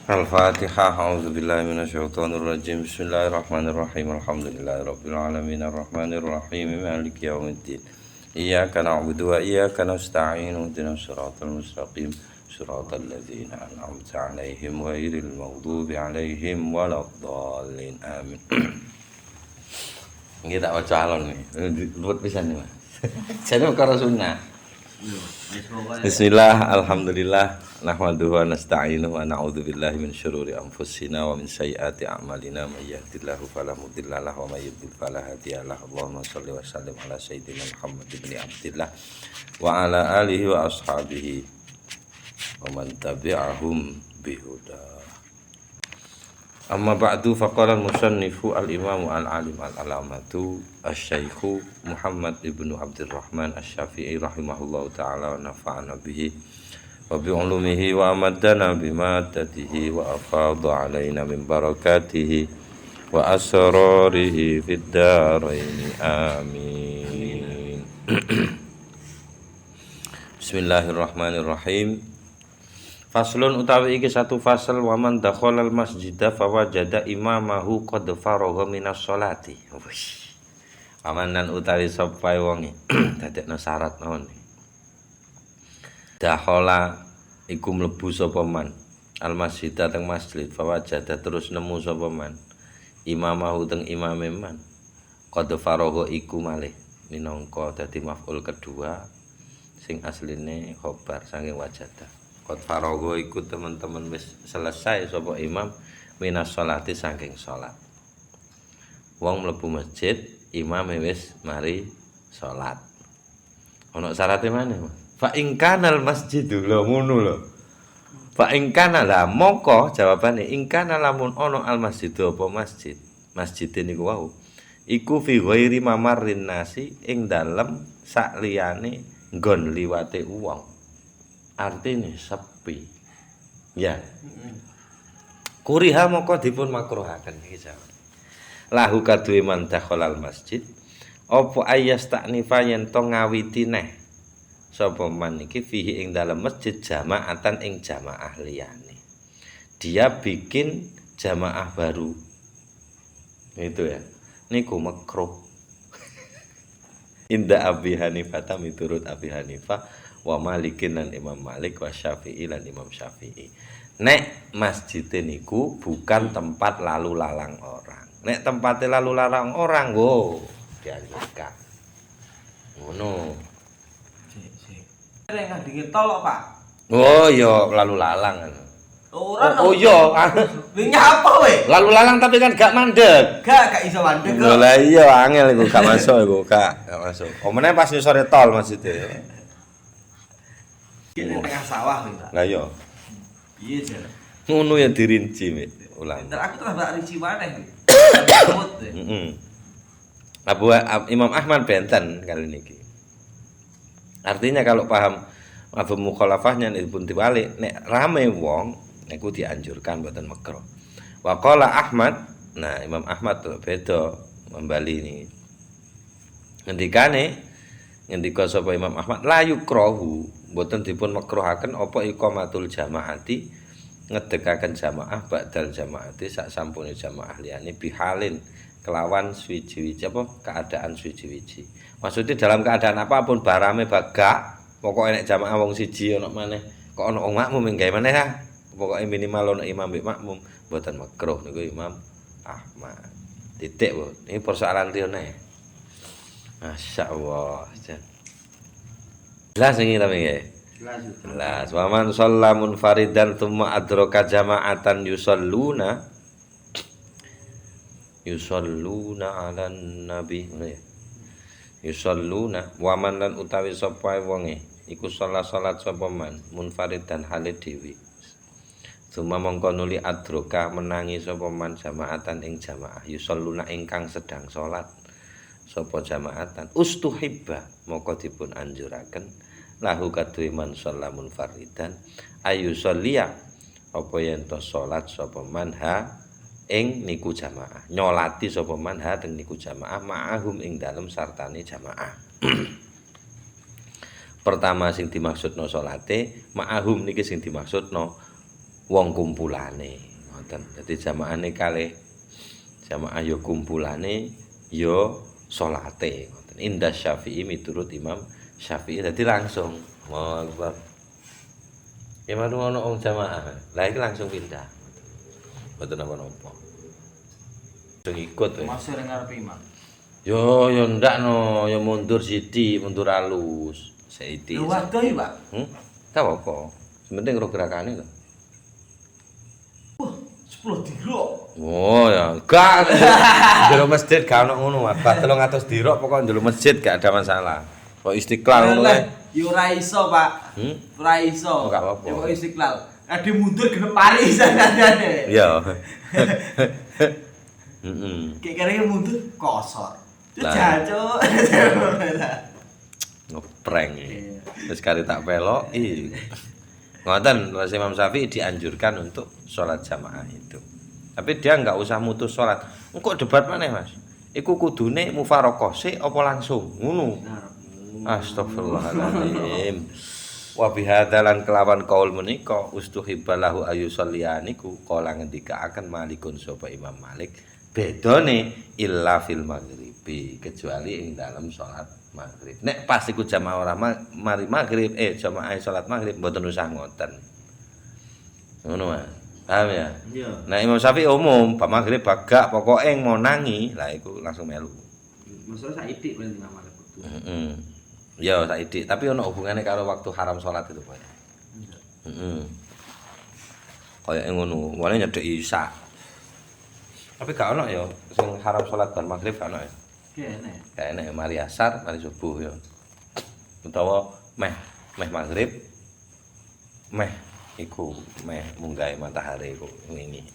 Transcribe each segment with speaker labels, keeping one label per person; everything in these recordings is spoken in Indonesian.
Speaker 1: Al-Fatihah. A'udzubillahi minasyaitonirrajim. Bismillahirrahmanirrahim. Alhamdulillahirabbil alamin arrahmanirrahim maliki yaumiddin. Iyyaka na'budu wa iyyaka nasta'in. Ihdinas siratal mustaqim. Siratal ladzina an'amta 'alaihim ghairil maghdubi 'alaihim waladdallin. Amin. Nggih tak waca alon nih. Luwet pisan nih, Mas. Jane karo sunnah. Bismillah, alhamdulillah, nahmaduhu wa nasta'inuhu wa na'udzu billahi min syururi anfusina wa min sayyiati a'malina may yahdihillahu fala mudilla lahu wa may yudlil fala hadiya lahu. Allahumma shalli wa sallim ala sayyidina Muhammad ibn Abdillah wa ala alihi wa ashabihi wa man tabi'ahum bihuda. Amma ba'du, faqala al-musannifu al-imamu al-alim al-alamatu asy-syaikhu Muhammad ibnu Abdurrahman asy-Syafi'i rahimahullahu ta'ala wa nafa'ana bihi wa bi'ulumihi wa amadana bimaddatihi wa afadha alaina min barakatihi wa asrarihi fid dharaini amin. Bismillahirrahmanirrahim. Faslun utawi iki satu fasal, waman dakhalal masjidah fawajada imamahu qad faragha minas sholati. Wis. Amanan utawi sapa wonge dadekno syarat mawon. Dakhala iku mlebu sapa man al masjidah teng masjid fawajada terus nemu sapa man imamahu teng imame man qad faragha iku malih minangka dadi maf'ul kedua sing asline khobar saking wajada. Qad faragha iku teman-teman wis selesai sapa imam minas sholati saking salat. Wong mlebu masjid, imame wis mari salat. Ana syaraté maneh, Mas. Fa in kanal masjidu lho ngono lho. Fa in kana la mongko jawabane in kana lamun ana al masjidu apa masjid. Masjid niku wau. Iku fi ghairi mamarrin nasi ing dalem sakliyane nggon liwate wong. Artine sepi. Ya. Kuriha moko dipun makruhaken iki jawab. Lahu kaduwe man dakhalal masjid apa ayas taknifa yen to ngawiti neh sapa man iki fihi ing dalem masjid jamaatan ing jamaah liyane. Dia bikin jamaah baru. Itu ya. Niku makruh. Inda Abi Hanifah miturut Abi Hanifah wa Malikin lan Imam Malik wa Syafi'i lan Imam Syafi'i. Nek masjid niku bukan tempat lalu lalang orang. Nek tempatnya lalu lalang orang, go dianjurkan. Ngono.
Speaker 2: Nek ngandingi tol Pak.
Speaker 1: Oh iya lalu lalang. Oh iya.
Speaker 2: Nyapa we?
Speaker 1: Lalu lalang tapi kan gak mandeg.
Speaker 2: Gak iso mandeg kok.
Speaker 1: Lah iya angel iku gak masuk iku, gak masuk. Omene pas nyusore tol masjide.
Speaker 2: Iki ning tengah sawah iki.
Speaker 1: Lah iya.
Speaker 2: Piye jar?
Speaker 1: Ngono ya dirinci ulang.
Speaker 2: Ntar aku tambah rinci maneh.
Speaker 1: Heeh. Imam Ahmad benten kali niki. Artinya kalau paham mafhum mukhalafahnya pun dibalik, nek rame wong niku dianjurkan mboten makruh. Wa qala Ahmad, nah Imam Ahmad tuh beda membali ini. Ngendika sapa Imam Ahmad la yukrahu, mboten dipun makruhaken apa iqamatul jamaati ngedekaken jamaah ba'dal jamaati sak sampune jamaah liyane bihalin kelawan suwiji-wiji apa keadaan suwiji-wiji. Maksudnya dalam keadaan apapun barame bagak, pokoke nek jamaah wong siji ana maneh kok ana wong makmum gawe maneh ha. Pokoke minimal ana imam mbek makmum mboten makruh niku Imam Ahmad. Titik, Bu. Ini persoalan riyane. Masyaallah. Jelas iki tapi nggih. Jelas. Wa man shalla munfaridan tsumma adraka jama'atan yusalluna 'alan nabi. Yusalluna wa man lan utawi sapa wonge iku salat sapa man munfaridan hale dhewe. Tsumma mongko nuli adraka menangi sapa man jama'atan ing jamaah yusalluna ingkang sedang salat. Sapa jamaatan ustuhibba moko dipun anjuraken lahu kaduwe man shallamun faridan ayu sholliya apa yen to salat sapa man ha ing niku jamaah nyolati sapa man ha teng niku jamaah ma'ahum ing dalem sartane jamaah. Pertama sing dimaksudno salate ma'ahum niki sing dimaksudno wong kumpulane ngoten. Dadi jamaahane kalih jamaah ya kumpulane ya salate ngoten. Indah Syafi'i miturut Imam Syafi'i dadi langsung Allahu Akbar. Ya manu ono wong jamaah. Lah iki langsung pindah. Mboten napa-napa. Sing ikut wae.
Speaker 2: Masih ning ngarep imam.
Speaker 1: Yo ndak no, yo mundur sithik, mundur alus. Sithik.
Speaker 2: Lho waduh iki, Pak.
Speaker 1: Gak apa-apa. Sementing ro gerakane lho.
Speaker 2: Wah, 10 dirok.
Speaker 1: Oh ya, gak. Ndelok masjid gak ono ngono, Mas. 300 dirok pokok ndelok masjid gak ada masalah. Kok Istiqlal ngono kae.
Speaker 2: Yo ora iso, Pak. Ora iso.
Speaker 1: Oh, gak apa-apa.
Speaker 2: Yo Istiqlal. Ade mundur genep pari sanadane.
Speaker 1: Iya. Heeh.
Speaker 2: Kayak kare mundur kosor.
Speaker 1: Lah.
Speaker 2: Jancuk.
Speaker 1: Ngeprank iki. Wis kari tak pelok, ngoten Mas Imam Syafi'i dianjurkan untuk sholat jamaah itu. Tapi dia nggak usah mutus sholat. Engko debat maneh, Mas. Iku kudune mufaroqah sik apa langsung? Ngono. Astagfirullahaladzim. Wa bihadzalan kelawan kaul menika ustuhibbalahu ayusalliyaniku kala ngendika akan malikun sapa Imam Malik bedone illa fil maghribi kecuali ing dalam salat maghrib. Nek pas iku jamaah ora mari maghrib jamaah salat maghrib mboten usah ngoten. Ngono Mas. Paham ya?
Speaker 2: Iya.
Speaker 1: Nah Imam Syafi'i umum ba maghrib bagak pokoke mau nangi lah iku langsung melu.
Speaker 2: Masalah saiki paling Imam Malik.
Speaker 1: Heeh. Ya saiki, tapi ono hubungannya karo waktu haram salat itu, Pak. Heeh. Kaya ngono, wale nyedek isya. Tapi gak ono ya sing haram salat bar maghrib gak ono ya. Kayak enek mari asar, mari subuh ya. Utawa meh maghrib meh iku meh munggahe matahari iku wingi.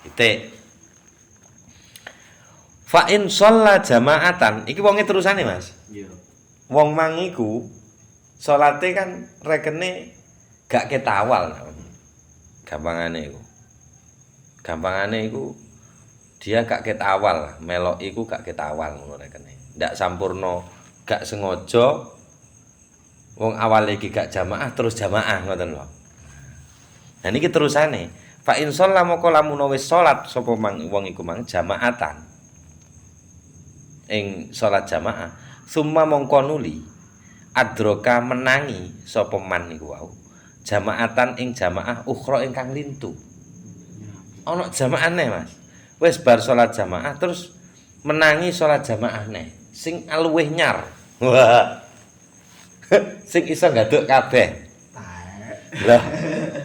Speaker 1: Titik. Fa in shalla jama'atan, iki wonge terusane, Mas.
Speaker 2: Iya.
Speaker 1: Wong mang iku salate kan rekene gak ketawal. Gampangane iku dia gak ketawal, melok iku gak ketawal ngono rekene. Ndak sampurna, gak sengaja wong awal iki gak jamaah terus jamaah ngoten lho. Nah niki terusane. Fa in shalla moko lamun wis salat sapa mang wong iku mang jamaatan. Ing salat jamaah summa mongko nuli adroka menangi sapa man niku wau jamaatan ing jamaah ukhra ingkang lintu. Ana jamaahne Mas. Wis bar salat jamaah terus menangi salat jamaah neh sing aluwih nyar. Wah. Sing iso ngaduk kabeh. Lah,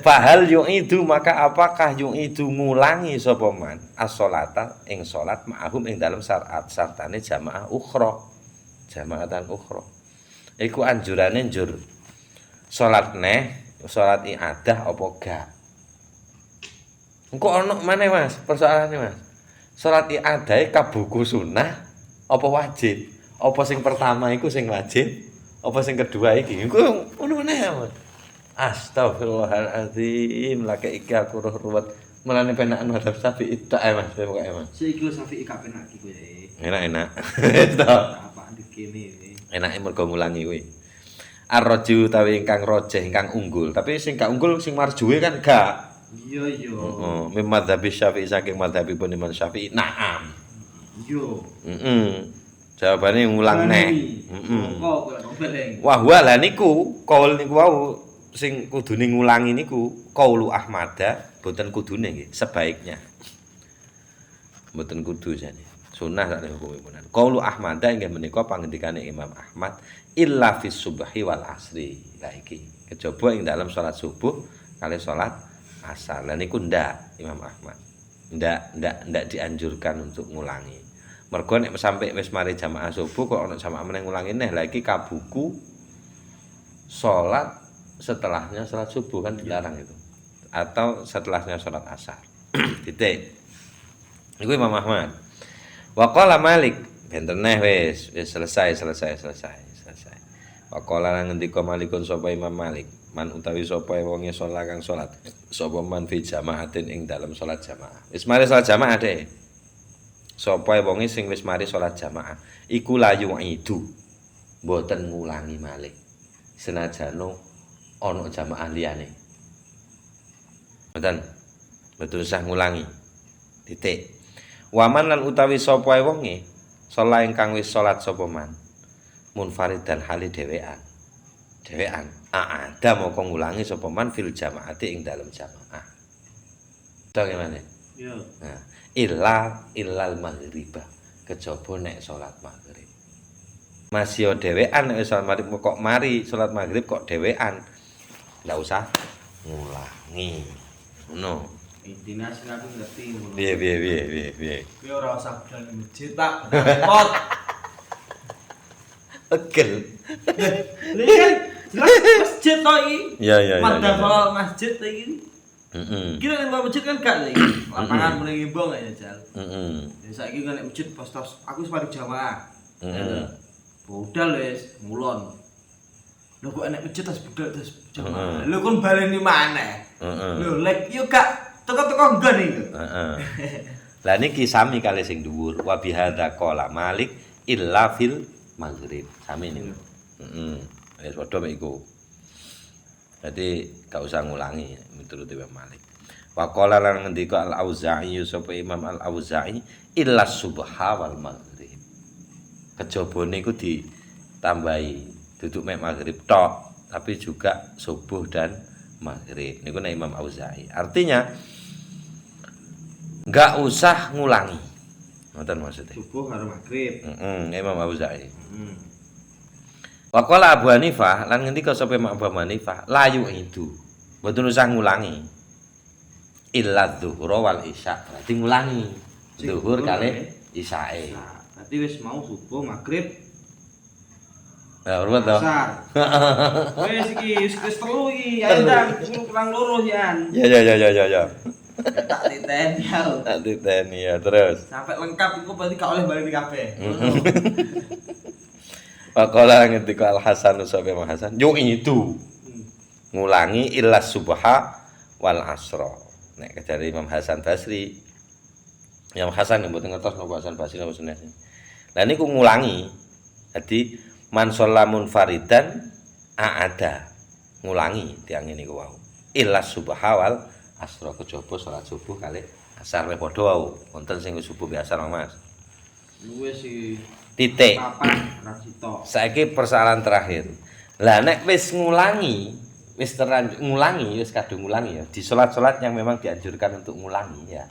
Speaker 1: fahal yu'idu maka apakah yu'idu ngulangi sapa man as-sholata ing salat ma'hum ing dalam syarat-syartane jamaah ukhra. Jamaatan ukhra. Iku anjurane njur salat neh, salat iadah apa gak? Engko ana maneh Mas, persoalane Mas. Salat iadahe kabuku sunah apa wajib? Apa sing pertama iku sing wajib? Apa sing kedua iki? Engko ngono meneh Mas. Astagfirullahaladzim, laki iki aku roh ruwet. Mulane penakan madhab Syafi'i tok ae Mas, pokoke Mas.
Speaker 2: Saiki lho Syafi'i gak penak iki kowe.
Speaker 1: Enak-enak.
Speaker 2: Apaan dikene iki?
Speaker 1: Enake mergo ngulangi kuwi. Ar-raju utawi ingkang rojeh ingkang unggul, tapi sing gak unggul sing marjuwe kan gak.
Speaker 2: Iya iya.
Speaker 1: Heeh, mim madzhab Syafi'i saking madzhabipun Imam Syafi'i. Naam.
Speaker 2: Iya.
Speaker 1: Heeh. Jawabane ngulang neh. Heeh.
Speaker 2: Kok kok beleng.
Speaker 1: Wah lah niku kaul niku wau sing kudune ngulangi niku qaulu Ahmada boten kudune nggih sebaiknya. Boten kudu jane. Sunah sak hukumipun. Qaulu Ahmada inggih menika pangendikane Imam Ahmad illa fis subhi wal asri. Lah iki kejaba ing dalam salat subuh kali salat asar. Lah niku ndak Imam Ahmad. Ndak dianjurkan untuk ngulangi. Mergo nek sampai wis mari jamaah subuh kok ana jamaah meneh ngulangi neh. Lah iki kabuku salat setelahnya salat subuh kan dilarang itu. Atau setelahnya salat asar. Titik. Iku Imam Ahmad. Wa qala Malik, benten neh wis selesai. Wa qala ngendika Malikun sapa Imam Malik, man utawi sapa wonge salat kang salat sapa man fi jamaatin ing dalam salat jamaah. Wis mari salat jamaah deh. Sapa wonge sing wis mari salat jamaah iku layu itu mboten ngulangi malih. Senajano ana jamaah liyane. Mboten. Mboten usah ngulangi. Titik. Waman lan utawi sapa ae wonge salat ingkang wis salat sapa man. Munfaridan hali dhewean. Dhewean. Ada moko ngulangi sapa man fil jamaati ing dalem jamaah. Tok gimana?
Speaker 2: Iya.
Speaker 1: Nah, illal maghribah. Kejaba nek salat maghrib. Masih dhewean nek salat maghrib kok mari salat maghrib kok dhewean. Ndak usah ngulangi. Ngono.
Speaker 2: Intine sing aku ngerti ngono.
Speaker 1: Piye.
Speaker 2: Kowe ora usah budal ning masjid tak. Repot.
Speaker 1: Egel.
Speaker 2: Lha kan jelas masjid to iki.
Speaker 1: Iya.
Speaker 2: Madhab masjid to iki. Kira nek masjid kan gak lho iki. Lapangan mulai ngimbang ya jal. Ya saiki kan nek masjid pas aku wis mari jamaah. Budal wis mulon. Lho kok enek masjid tas budal tas jamaah. Lho kon baleni maneh. Lho lek yo gak teko-teko nggon iki.
Speaker 1: Lah niki sami kali sing dhuwur wa bihadza qala Malik illa fil maghrib. Sami niku. Wis padha mek iku. Dadi gak usah ngulangi miturut Imam Malik. Wa qala lan ngendika Al-Auza'i sapa Imam Al-Auza'i illa subha wal maghrib. Kejabane iku ditambahi duduk mek maghrib tok, tapi juga subuh dan maghrib. Niku nek Imam Auza'i. Artinya enggak usah ngulangi. Ngoten maksudnya.
Speaker 2: Subuh karo maghrib.
Speaker 1: Imam Auza'i. Wa qala Abu Hanifah lan ngendika sapa Imam Abu Hanifah la yu'idu. Mboten usah ngulangi. Illa dzuhra wal isya. Berarti ngulangi. Zuhur kali isyae.
Speaker 2: Berarti wis mau subuh maghrib.
Speaker 1: Ya, urut to.
Speaker 2: Wis iki wis telu iki. Ayo ndang kurang loro yan.
Speaker 1: Ya.
Speaker 2: Tak titeni ya.
Speaker 1: Tak titeni ya terus.
Speaker 2: Sampai lengkap iku berarti gak oleh balik kabeh.
Speaker 1: Faqala ngendika Al Hasan sapa Imam Hasan, yo itu. Ngulangi illa subha wal asra. Nek kejare Imam Hasan Basri. Imam Hasan mboten ngertos napa Hasan Basri napa sunah. Lah niku ngulangi. Dadi man shallamun faridan aada. Ngulangi tiyang niku wau. Illa subha wal asra kejaba salat subuh kalih asar padha wau. Wonten sing subuh biasa Mas.
Speaker 2: Wis iki
Speaker 1: titik.
Speaker 2: Papan rasito.
Speaker 1: Saiki persoalan terakhir. Lah nek wis ngulangi, wis ngulangi, wis kadung ngulangi ya. Di salat-salat yang memang dianjurkan untuk ngulangi ya.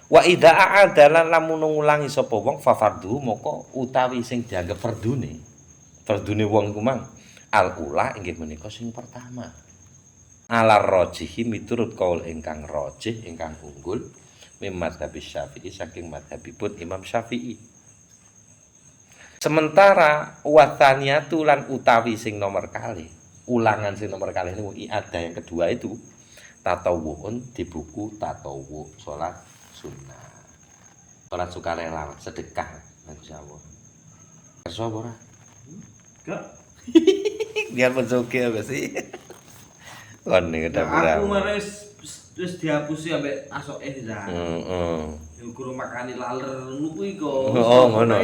Speaker 1: Wa idza a'adalan lamun ngulangi sapa wong fa fardhu moko utawi sing dianggep fardune. Fardune wong iku mang al-ula inggih menika sing pertama. Alar rajihi miturut kaul ingkang rajih ingkang unggul mimmat habis Syafi'i saking madhabipun Imam Syafi'i. Sementara wathaniyatu lan utawi sing nomor kalih, ulangan sing nomor kalih niku ada yang kedua itu tatawuun di buku tatawu salat sunnah. Salat sukarela sedekah insyaallah. Kersa apa ora?
Speaker 2: Enggak.
Speaker 1: Biar menjoge apa sih? Kon ning
Speaker 2: Aku wis dihapusi ambek asoke ya.
Speaker 1: Heeh.
Speaker 2: Yo guru makani laler ngono kuwi kok.
Speaker 1: Oh, ngono.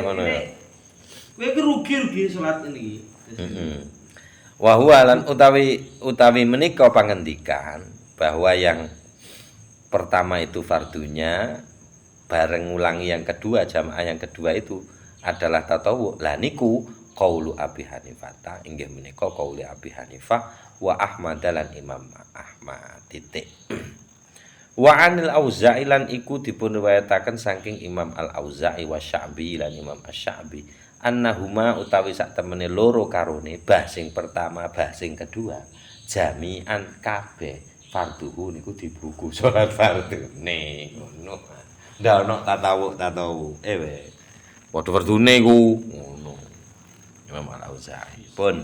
Speaker 2: Kowe iki rugi salat ini.
Speaker 1: Wa huwa lan utawi menika pangendikan bahwa yang pertama itu fardunya bareng ngulangi yang kedua jamaah yang kedua itu adalah tatawu. Lah niku qaulu Abi Hanifah inggih menika qauli Abi Hanifah wa Ahmad lan Imam Ahmad titik. Wa anil Auza'i lan iku dipun riwayataken saking Imam Al-Auza'i wa Sya'bi lan Imam Asy-Sya'bi annahuma utawi sak temene loro karone bah sing pertama bah sing kedua jami'an kabeh fardhu niku di buku salat fardune ngono. Ndak ono tatawu weh. Padha fardune iku ngono. Imam Al-Auza'i pun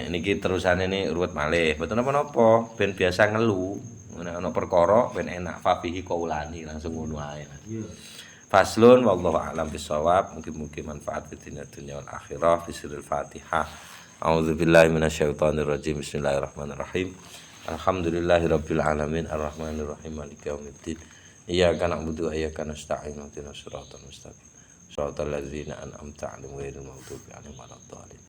Speaker 1: niki terusane ini ruwet malih mboten napa-napa ben biasa ngelu nek ana perkara ben enak fafihi qaulani langsung ngono ae.
Speaker 2: Iya.
Speaker 1: Faslun wallahu a'lam bissawab. Mungkin manfaat fid dunya wal akhirah fi sirril Fatihah. A'udzubillahi minasyaitonir rajim. Bismillahirrahmanirrahim. Alhamdulillahirabbil alamin arrahmanir rahim maliki yaumiddin. Iyyaka na'budu wa iyyaka nasta'in ihdinas siratal mustaqim. Shiratal ladzina an'amta 'alaihim ghairil maghdubi 'alaihim waladdallin.